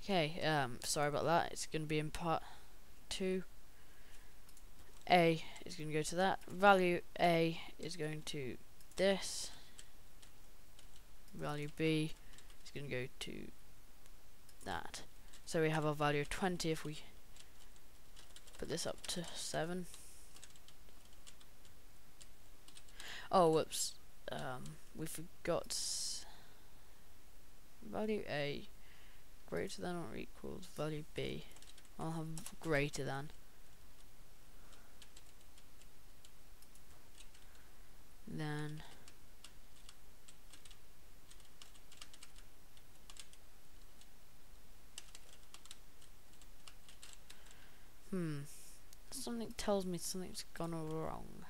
Okay, sorry about that. It's going to be in part 2. A is going to go to that. Value A is going to this. Value B is going to go to that. So we have our value of 20 if we put this up to 7. Oh, whoops. We forgot value A greater than or equals value B. I'll have greater than. Then something tells me something's gone wrong.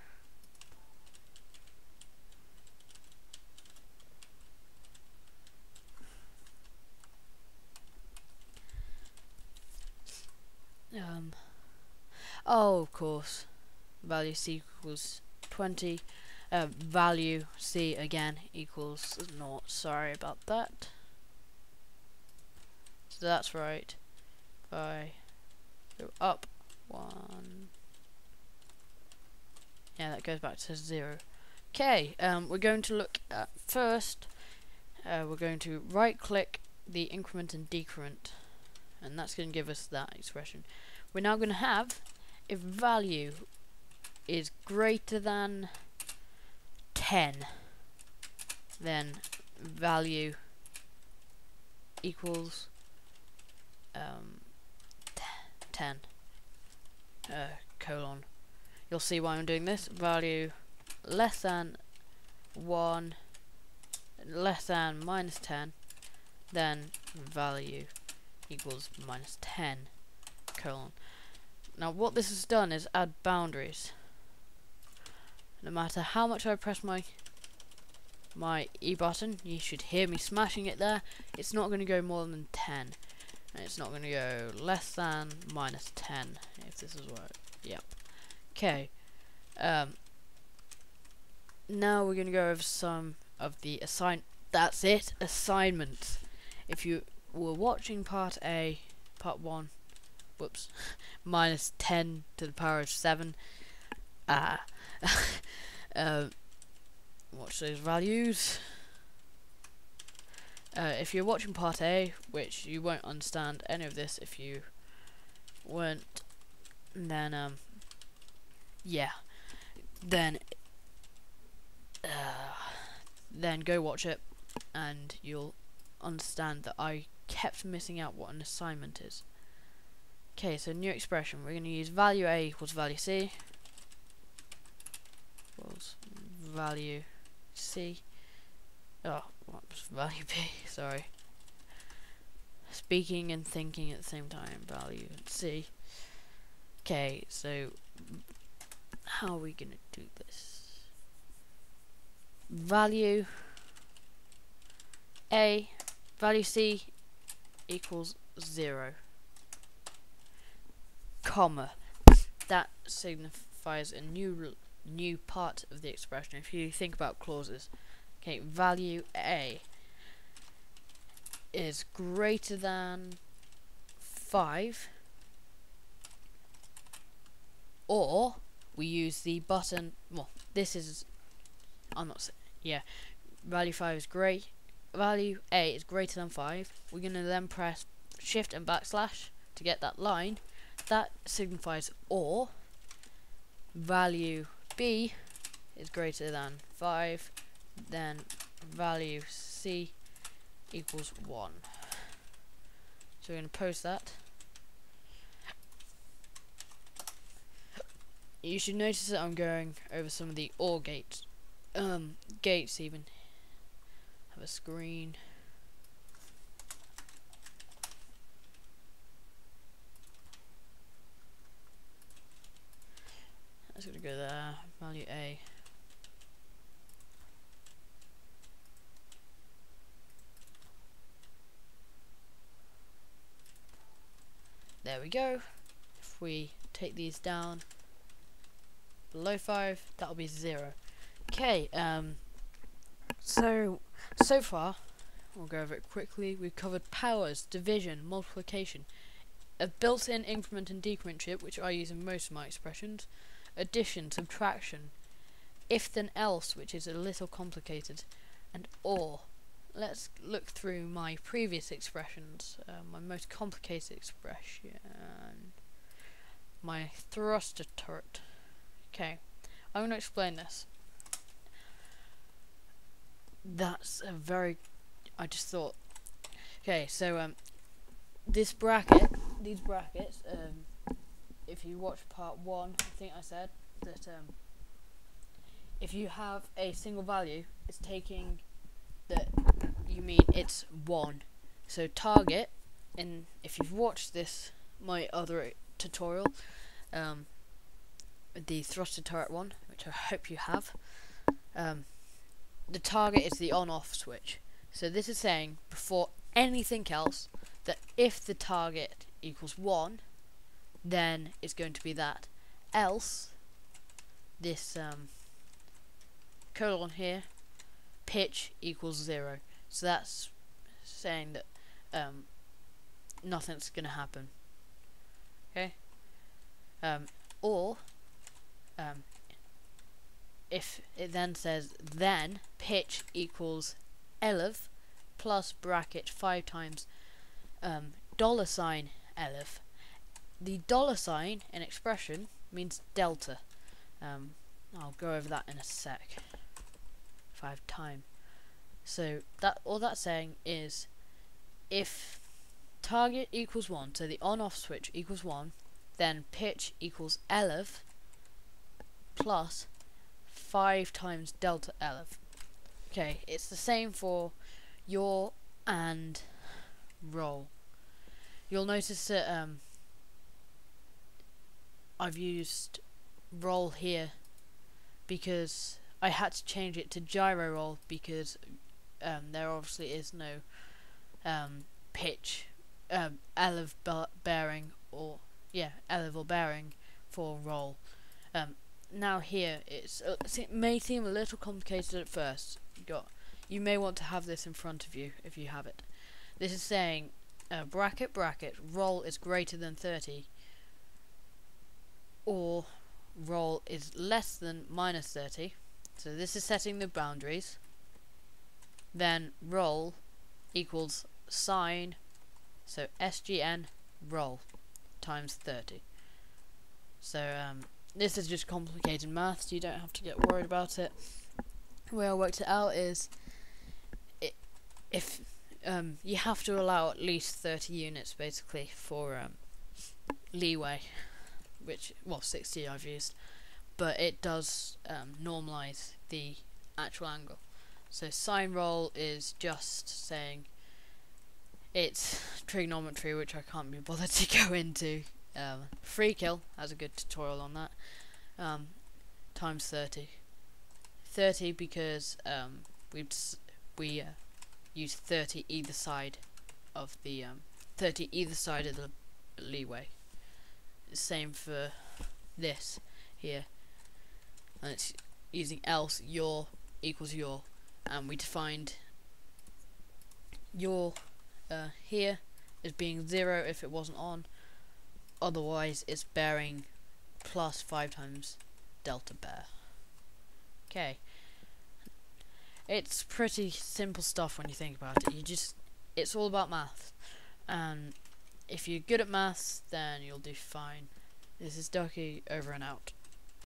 Oh, of course. Value C equals 20. Value C again equals 0. Sorry about that. So that's right. If I go up 1, yeah, that goes back to 0. Okay, we're going to look at first. We're going to right click the increment and decrement, and that's going to give us that expression. We're now going to have if value is greater than 10, then value equals 10 colon. You'll see why I'm doing this. Value less than 1 less than minus 10, then value equals minus 10 colon. Now what this has done is add boundaries. No matter how much I press my E button, you should hear me smashing it there. It's not going to go more than 10, and it's not going to go less than minus 10 if this is what. Yep. Okay. Now we're going to go over some of the that's it, assignments. If you were watching part 1, whoops, minus 10 to the power of 7. Watch those values. If you're watching part A, which you won't understand any of this if you weren't, then yeah, then go watch it, and you'll understand that I kept missing out what an assignment is. Okay, so new expression. We're going to use value A equals value C equals value C. Oh, what was value B? Sorry. Speaking and thinking at the same time. Value C. Okay, so how are we going to do this? Value A, value C equals 0, comma. That signifies a new part of the expression. If you think about clauses, okay, value A is greater than 5, or we use the button. Well, this is, I'm not saying, yeah, value 5 is great. Value A is greater than 5. We're going to then press shift and backslash to get that line. That signifies or. Value B is greater than 5, then value C equals 1. So we're going to post that. You should notice that I'm going over some of the OR gates. Gates even have a screen. That's gonna go there. Value A. There we go. If we take these down below 5, that'll be 0. Okay, so far we'll go over it quickly. We've covered powers, division, multiplication, a built-in increment and decrement chip, which I use in most of my expressions, addition, subtraction, if then else, which is a little complicated, and or. Let's look through my previous expressions, my most complicated expression, my thruster turret. Okay, I'm going to explain this. That's a very, I just thought, okay, so this bracket, these brackets, if you watch part 1, I think I said that if you have a single value, it's taking that, you mean it's 1. So target, and if you've watched this, my other tutorial, the thruster turret one, which I hope you have, the target is the on-off switch. So this is saying, before anything else, that if the target equals 1, then it's going to be that. Else, this colon here, pitch equals 0. So that's saying that nothing's going to happen. Okay? Or if it then says then pitch equals 11 plus bracket 5 times $11. The $sign in expression means delta. I'll go over that in a sec if I have time. So that all that's saying is if target equals 1, so the on-off switch equals 1, then pitch equals 11 plus 5 times delta 11. Okay, it's the same for yaw and roll. You'll notice that I've used roll here because I had to change it to gyro roll because there obviously is no pitch 11 bearing or level bearing for roll. Now here it may seem a little complicated at first. You may want to have this in front of you if you have it. This is saying bracket roll is greater than 30 or roll is less than minus 30. So this is setting the boundaries. Then roll equals sign, so SGN roll times 30. So this is just complicated maths, you don't have to get worried about it. The way I worked it out is if you have to allow at least 30 units basically for leeway, which, well, 60 I've used, but it does normalize the actual angle. So sine roll is just saying it's trigonometry, which I can't be bothered to go into. Free kill has a good tutorial on that. Times 30. 30 because we use 30 either side of the 30 either side of the leeway. Same for this here, and it's using else yaw equals yaw, and we defined yaw here as being 0 if it wasn't on, otherwise it's bearing plus 5 times delta bear. Okay, it's pretty simple stuff when you think about it. It's all about math, and if you're good at maths then you'll do fine. This is Ducky, over and out.